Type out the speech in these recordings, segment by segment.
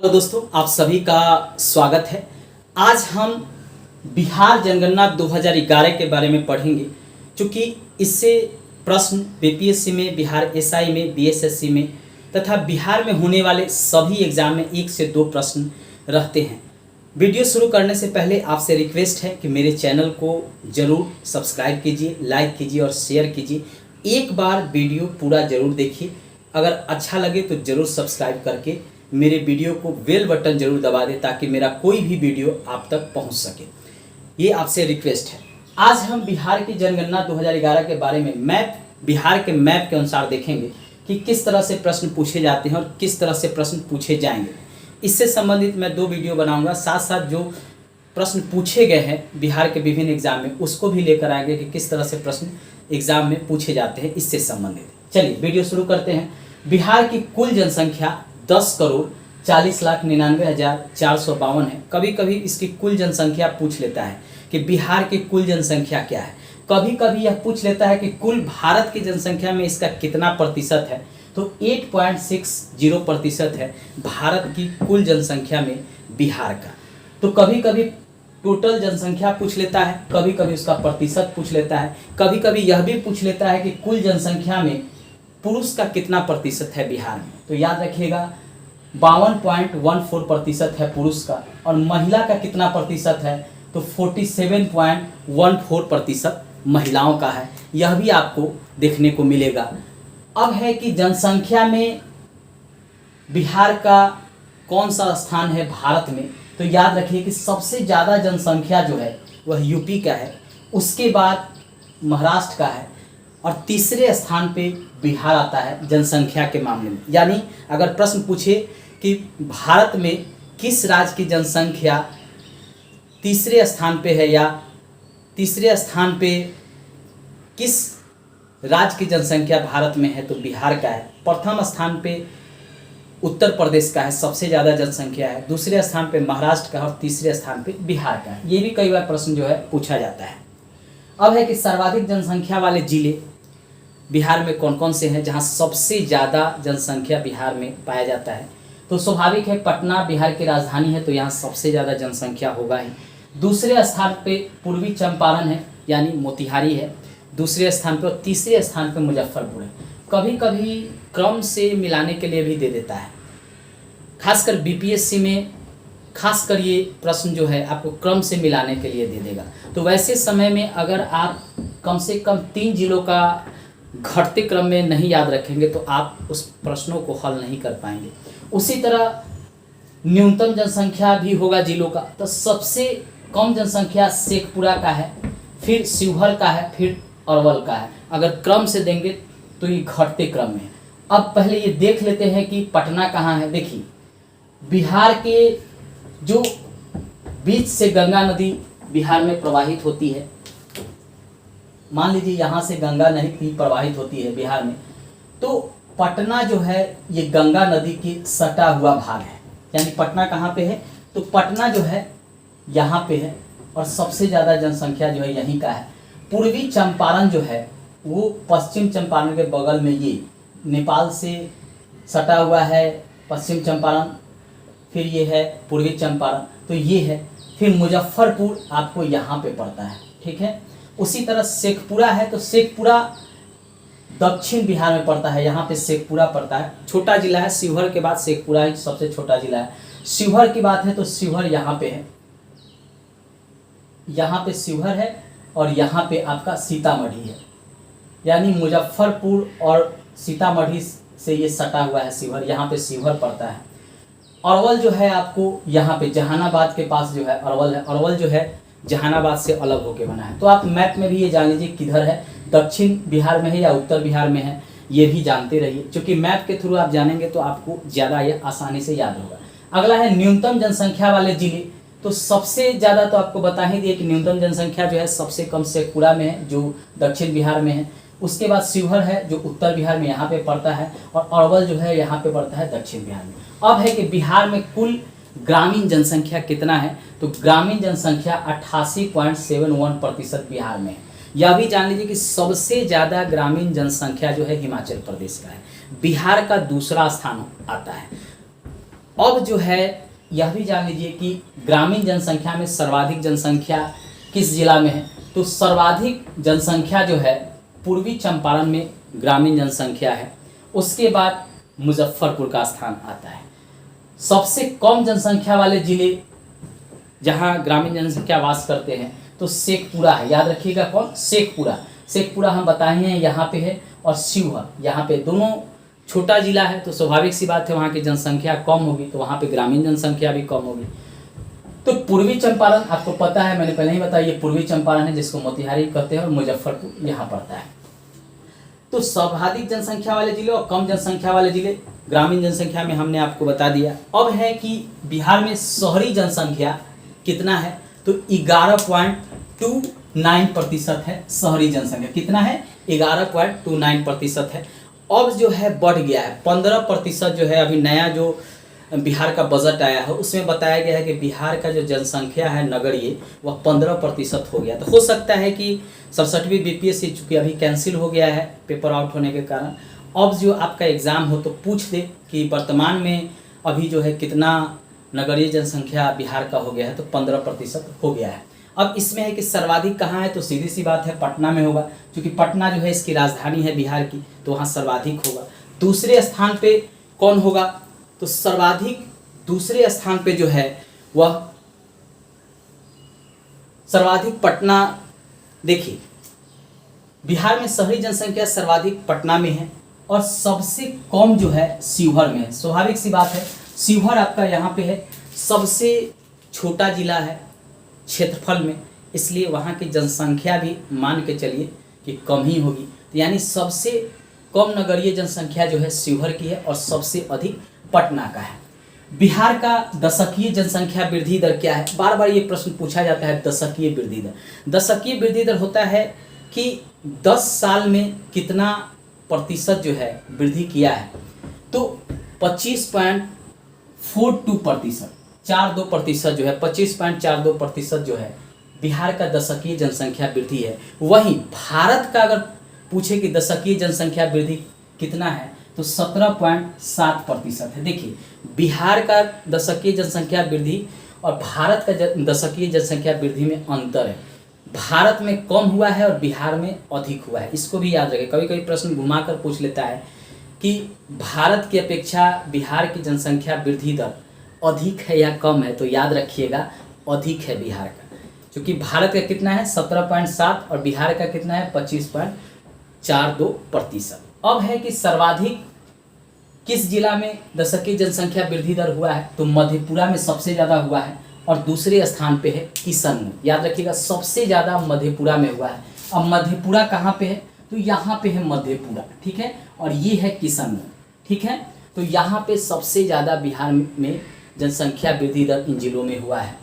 Hello दोस्तों, आप सभी का स्वागत है। आज हम बिहार जनगणना 2011 के बारे में पढ़ेंगे। चूँकि इससे प्रश्न बीपीएससी में, बिहार एसआई में, बीएसएससी में तथा बिहार में होने वाले सभी एग्जाम में 1 से 2 प्रश्न रहते हैं। वीडियो शुरू करने से पहले आपसे रिक्वेस्ट है कि मेरे चैनल को ज़रूर सब्सक्राइब कीजिए, लाइक कीजिए और शेयर कीजिए। एक बार वीडियो पूरा ज़रूर देखिए। अगर अच्छा लगे तो ज़रूर सब्सक्राइब करके मेरे वीडियो को बेल बटन जरूर दबा दें ताकि मेरा कोई भी वीडियो आप तक पहुंच सके। ये आपसे रिक्वेस्ट है। आज हम बिहार की जनगणना 2011 के बारे में बिहार के मैप के अनुसार देखेंगे कि किस तरह से प्रश्न पूछे जाते हैं और किस तरह से प्रश्न पूछे जाएंगे। इससे संबंधित मैं 2 वीडियो बनाऊंगा। साथ साथ जो प्रश्न पूछे गए हैं बिहार के विभिन्न एग्जाम में उसको भी लेकर आएंगे कि किस तरह से प्रश्न एग्जाम में पूछे जाते हैं इससे संबंधित। चलिए वीडियो शुरू करते हैं। बिहार की कुल जनसंख्या 10,40,99,452 है। कभी कभी इसकी कुल जनसंख्या पूछ लेता है कि बिहार की कुल जनसंख्या क्या है। कभी कभी यह पूछ लेता है कि कुल भारत की जनसंख्या में इसका कितना प्रतिशत है। तो 8.60% है भारत की कुल जनसंख्या में बिहार का। तो कभी कभी टोटल जनसंख्या पूछ लेता है, कभी कभी उसका प्रतिशत पूछ लेता है, कभी कभी यह भी पूछ लेता है कि कुल जनसंख्या में पुरुष का कितना प्रतिशत है बिहार में। तो याद रखिएगा 52.14% है पुरुष का और महिला का कितना प्रतिशत है तो 47.14% महिलाओं का है। यह भी आपको देखने को मिलेगा। अब है कि जनसंख्या में बिहार का कौन सा स्थान है भारत में। तो याद रखिए कि सबसे ज़्यादा जनसंख्या जो है वह यूपी का है, उसके बाद महाराष्ट्र का है और तीसरे स्थान पे बिहार आता है जनसंख्या के मामले में। यानी अगर प्रश्न पूछे कि भारत में किस राज्य की जनसंख्या तीसरे स्थान पे है या तीसरे स्थान पे किस राज्य की जनसंख्या भारत में है तो बिहार का है। प्रथम स्थान पे उत्तर प्रदेश का है, सबसे ज़्यादा जनसंख्या है। दूसरे स्थान पे महाराष्ट्र का और तीसरे स्थान पे बिहार का है। ये भी कई बार प्रश्न जो है पूछा जाता है। अब है कि सर्वाधिक जनसंख्या वाले जिले बिहार में कौन कौन से हैं जहां सबसे ज़्यादा जनसंख्या बिहार में पाया जाता है। तो स्वाभाविक है पटना बिहार की राजधानी है तो यहाँ सबसे ज़्यादा जनसंख्या होगा ही। दूसरे स्थान पे पूर्वी चंपारण है यानी मोतिहारी है दूसरे स्थान पे और तीसरे स्थान पे मुजफ्फरपुर है। कभी कभी क्रम से मिलाने के लिए भी दे देता है, खासकर बीपीएससी में खासकर ये प्रश्न जो है आपको क्रम से मिलाने के लिए दे देगा। तो वैसे समय में अगर आप कम से कम 3 जिलों का घटते क्रम में नहीं याद रखेंगे तो आप उस प्रश्नों को हल नहीं कर पाएंगे। उसी तरह न्यूनतम जनसंख्या भी होगा जिलों का। तो सबसे कम जनसंख्या शेखपुरा का है, फिर शिवहर का है, फिर अरवल का है। अगर क्रम से देंगे तो ये घटते क्रम में। अब पहले ये देख लेते हैं कि पटना कहाँ है। देखिए बिहार के जो बीच से गंगा नदी बिहार में प्रवाहित होती है, मान लीजिए यहाँ से गंगा नदी प्रवाहित होती है बिहार में, तो पटना जो है ये गंगा नदी की सटा हुआ भाग है। यानी पटना कहाँ पे है तो पटना जो है यहाँ पे है और सबसे ज़्यादा जनसंख्या जो है यहीं का है। पूर्वी चंपारण जो है वो पश्चिम चंपारण के बगल में, ये नेपाल से सटा हुआ है पश्चिम चंपारण, फिर ये है पूर्वी चंपारण, तो ये है। फिर मुजफ्फरपुर आपको यहाँ पे पड़ता है, ठीक है। उसी तरह शेखपुरा है तो शेखपुरा दक्षिण बिहार में पड़ता है, यहाँ पे शेखपुरा पड़ता है। छोटा जिला है, शिवहर के बाद शेखपुरा ही सबसे छोटा जिला है। शिवहर की बात है तो शिवहर यहाँ पे है, यहाँ पे शिवहर है और यहाँ पे आपका सीतामढ़ी है। यानी मुजफ्फरपुर और सीतामढ़ी से ये सटा हुआ है शिवहर, यहाँ पे शिवहर पड़ता है। अरवल जो है आपको यहाँ पे जहानाबाद के पास जो है अरवल है। अरवल जो है जहानाबाद से अलग होके बना है। तो आप मैप में भी ये जान लीजिए किधर है, दक्षिण बिहार में है या उत्तर बिहार में है, ये भी जानते रहिए। क्योंकि मैप के थ्रू आप जानेंगे तो आपको ज़्यादा ये आसानी से याद होगा। अगला है न्यूनतम जनसंख्या वाले जिले। तो सबसे ज़्यादा तो आपको बता ही दिए कि न्यूनतम जनसंख्या जो है सबसे कम शेखपुरा में है जो दक्षिण बिहार में है। उसके बाद शिवहर है जो उत्तर बिहार में यहाँ पे पड़ता है और अरवल जो है यहाँ पे पड़ता है दक्षिण बिहार में। अब है कि बिहार में कुल ग्रामीण जनसंख्या कितना है तो ग्रामीण जनसंख्या 88.71% बिहार में है। यह भी जान लीजिए कि सबसे ज़्यादा ग्रामीण जनसंख्या जो है हिमाचल प्रदेश का है, बिहार का दूसरा स्थान आता है। अब जो है यह भी जान लीजिए कि ग्रामीण जनसंख्या में सर्वाधिक जनसंख्या किस जिला में है। तो सर्वाधिक जनसंख्या जो है पूर्वी चंपारण में ग्रामीण जनसंख्या है। उसके बाद मुजफ्फरपुर का स्थान आता है। सबसे कम जनसंख्या वाले जिले जहां ग्रामीण जनसंख्या वास करते हैं तो शेखपुरा है। याद रखिएगा कौन, शेखपुरा। शेखपुरा हम बताए हैं यहाँ पे है, और शिवहर यहाँ पे, दोनों छोटा जिला है तो स्वाभाविक सी बात है वहाँ की जनसंख्या कम होगी, तो वहाँ पे ग्रामीण जनसंख्या भी कम होगी। तो पूर्वी चंपारण आपको पता है, मैंने पहले ही बताया, ये पूर्वी चंपारण है जिसको मोतिहारी कहते हैं, और मुजफ्फरपुर यहाँ पड़ता है। तो सर्वाधिक जनसंख्या वाले जिले और कम जनसंख्या वाले जिले ग्रामीण जनसंख्या में हमने आपको बता दिया। अब है कि बिहार में शहरी जनसंख्या कितना है, तो 11.29% है शहरी जनसंख्या। कितना है, 11.29% है। अब जो है बढ़ गया है 15% जो है। अभी नया जो बिहार का बजट आया है उसमें बताया गया है कि बिहार का जो जनसंख्या है नगरीय वह 15% हो गया। तो हो सकता है कि 67वीं बीपीएससी चूँकि अभी कैंसिल हो गया है पेपर आउट होने के कारण, अब जो आपका एग्ज़ाम हो तो पूछ दे कि वर्तमान में अभी जो है कितना नगरीय जनसंख्या बिहार का हो गया है, तो 15% हो गया है। अब इसमें है कि सर्वाधिक कहाँ है, तो सीधी सी बात है पटना में होगा, क्योंकि पटना जो है इसकी राजधानी है बिहार की, तो वहाँ सर्वाधिक होगा। दूसरे स्थान पे कौन होगा, तो सर्वाधिक दूसरे स्थान पे जो है वह सर्वाधिक पटना। देखिए बिहार में शहरी जनसंख्या सर्वाधिक पटना में है और सबसे कम जो है शिवहर में है। स्वाभाविक सी बात है, शिवहर आपका यहाँ पे है, सबसे छोटा जिला है क्षेत्रफल में, इसलिए वहाँ की जनसंख्या भी मान के चलिए कि कम ही होगी। तो यानी सबसे कम नगरीय जनसंख्या जो है शिवहर की है और सबसे अधिक पटना का है। बिहार का दशकीय जनसंख्या वृद्धि दर क्या है, बार बार ये प्रश्न पूछा जाता है। दशकीय वृद्धि दर, दशकीय वृद्धि दर होता है कि 10 साल में कितना प्रतिशत जो है वृद्धि किया है, तो 25.42%, 42% जो है, 25.42% जो है बिहार का दशकीय जनसंख्या वृद्धि है। वहीं भारत का अगर पूछे कि दशकीय जनसंख्या वृद्धि कितना है, तो 17.7% है। देखिए बिहार का दशकीय जनसंख्या वृद्धि और भारत का दशकीय जनसंख्या वृद्धि में अंतर है। भारत में कम हुआ है और बिहार में अधिक हुआ है, इसको भी याद रखें। कभी कभी प्रश्न घुमाकर पूछ लेता है कि भारत की अपेक्षा बिहार की जनसंख्या वृद्धि दर अधिक है या कम है, तो याद रखिएगा अधिक है बिहार का, क्योंकि भारत का कितना है 17.7 और बिहार का कितना है 25.42%। अब है कि सर्वाधिक किस जिला में दशकीय जनसंख्या वृद्धि दर हुआ है, तो मधेपुरा में सबसे ज़्यादा हुआ है और दूसरे स्थान पे है किशनगंज। याद रखिएगा सबसे ज़्यादा मधेपुरा में हुआ है। अब मधेपुरा कहाँ पे है, तो यहाँ पे है मधेपुरा, ठीक है, और ये है किशनगंज, ठीक है। तो यहाँ पे सबसे ज़्यादा बिहार में जनसंख्या वृद्धि दर इन जिलों में हुआ है।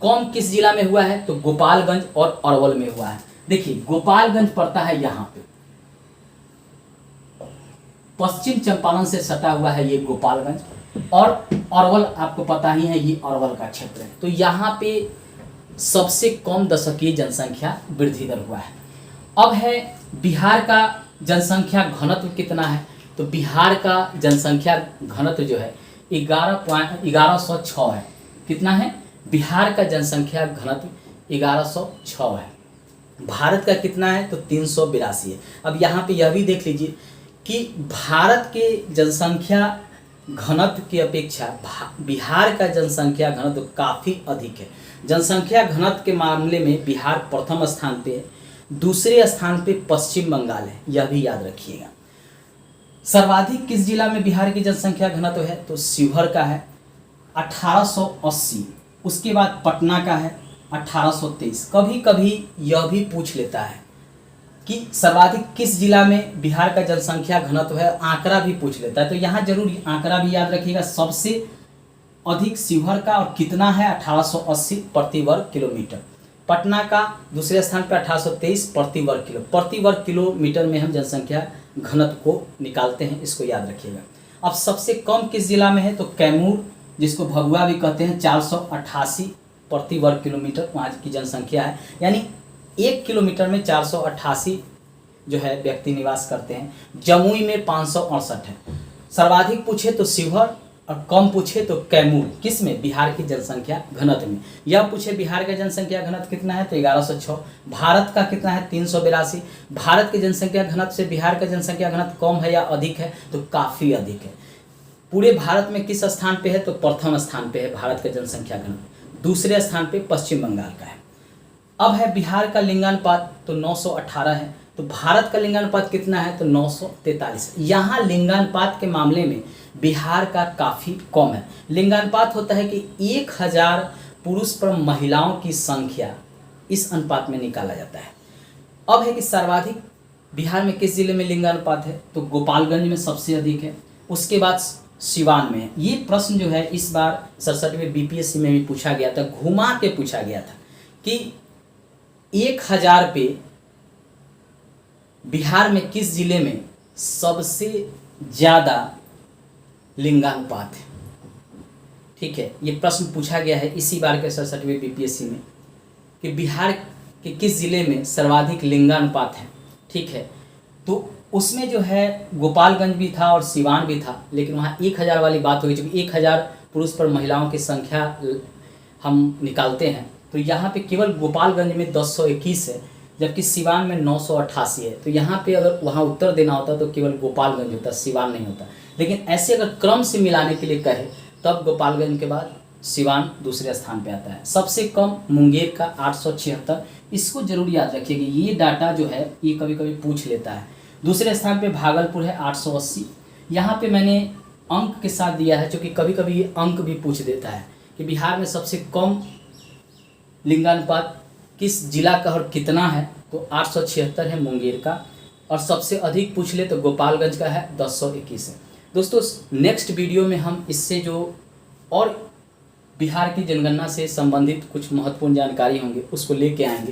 कम किस जिला में हुआ है, तो गोपालगंज और अरवल में हुआ है। देखिए गोपालगंज पड़ता है यहाँ पे, पश्चिम चंपारण से सटा हुआ है ये गोपालगंज, और अरवल आपको पता ही है ये अरवल का क्षेत्र है। तो यहाँ पे सबसे कम दशकीय जनसंख्या वृद्धि दर हुआ है। अब है बिहार का जनसंख्या घनत्व कितना है, तो बिहार का जनसंख्या घनत्व जो है 1106 है। कितना है, बिहार का जनसंख्या घनत्व 1106 है। भारत का कितना है, तो 382 है। अब यहाँ पे यह भी देख लीजिए कि भारत के जनसंख्या घनत्व की अपेक्षा बिहार का जनसंख्या घनत्व काफ़ी अधिक है। जनसंख्या घनत्व के मामले में बिहार प्रथम स्थान पे है, दूसरे स्थान पे पश्चिम बंगाल है, यह भी याद रखिएगा। सर्वाधिक किस जिला में बिहार की जनसंख्या घनत्व है, तो शिवहर का है 1880, उसके बाद पटना का है 1823। कभी कभी यह भी पूछ लेता है कि सर्वाधिक किस जिला में बिहार का जनसंख्या घनत्व है, आंकड़ा भी पूछ लेता है, तो यहाँ जरूर आंकड़ा भी याद रखिएगा। सबसे अधिक शिवहर का और कितना है 1880 प्रति वर्ग किलोमीटर। पटना का दूसरे स्थान पर 1823 प्रति वर्ग किलोमीटर में हम जनसंख्या घनत्व को निकालते हैं, इसको याद रखिएगा। अब सबसे कम किस जिला में है, तो कैमूर, जिसको भभुआ भी कहते हैं, 488 प्रति वर्ग किलोमीटर वहाँ की जनसंख्या है। यानी 1 किलोमीटर में 488 जो है व्यक्ति निवास करते हैं। जमुई में 568 है। सर्वाधिक पूछे तो शिवहर और कम पूछे तो कैमूर, किस में, बिहार की जनसंख्या घनत्व में। यह पूछे बिहार का जनसंख्या घनत्व कितना है तो 1106। भारत का कितना है 382। भारत की जनसंख्या घनत्व से बिहार का जनसंख्या घनत्व कम है या अधिक है तो काफ़ी अधिक है। पूरे भारत में किस स्थान पे है तो प्रथम स्थान पे है भारत का जनसंख्या घनत्व, दूसरे स्थान पे पश्चिम बंगाल का है। अब है बिहार का लिंगानुपात तो 918 है, तो भारत का लिंगानुपात कितना है तो 943। यहाँ लिंगानुपात के मामले में बिहार का काफ़ी कम है। लिंगानुपात होता है कि 1000 पुरुष पर महिलाओं की संख्या इस अनुपात में निकाला जाता है। अब है कि सर्वाधिक बिहार में किस जिले में लिंगानुपात है तो गोपालगंज में सबसे अधिक है, उसके बाद सिवान में है। ये प्रश्न जो है इस बार 67वें बीपीएससी में भी पूछा गया था, घुमा के पूछा गया था कि 1000 पे बिहार में किस जिले में सबसे ज़्यादा लिंगानुपात है। ठीक है, ये प्रश्न पूछा गया है इसी बार के 67वें बीपीएससी में कि बिहार के किस जिले में सर्वाधिक लिंगानुपात है। ठीक है, तो उसमें जो है गोपालगंज भी था और सिवान भी था, लेकिन वहाँ 1000 वाली बात हो गई, क्योंकि 1000 पुरुष पर महिलाओं की संख्या हम निकालते हैं, तो यहाँ पे केवल गोपालगंज में 1021 है, जबकि सिवान में 988 है। तो यहाँ पे अगर वहाँ उत्तर देना होता तो केवल गोपालगंज होता, सिवान नहीं होता। लेकिन ऐसे अगर क्रम से मिलाने के लिए कहे तब गोपालगंज के बाद सिवान दूसरे स्थान पे आता है। सबसे कम मुंगेर का 876, इसको जरूर याद रखिएगा, ये डाटा जो है ये कभी कभी पूछ लेता है। दूसरे स्थान पे भागलपुर है 880। यहाँ पे मैंने अंक के साथ दिया है, क्योंकि कभी कभी ये अंक भी पूछ देता है कि बिहार में सबसे कम लिंगानुपात किस जिला का और कितना है, तो 876 है मुंगेर का, और सबसे अधिक पूछ ले तो गोपालगंज का है 1021 है। दोस्तों नेक्स्ट वीडियो में हम इससे जो और बिहार की जनगणना से संबंधित कुछ महत्वपूर्ण जानकारी होंगे उसको लेके आएंगे।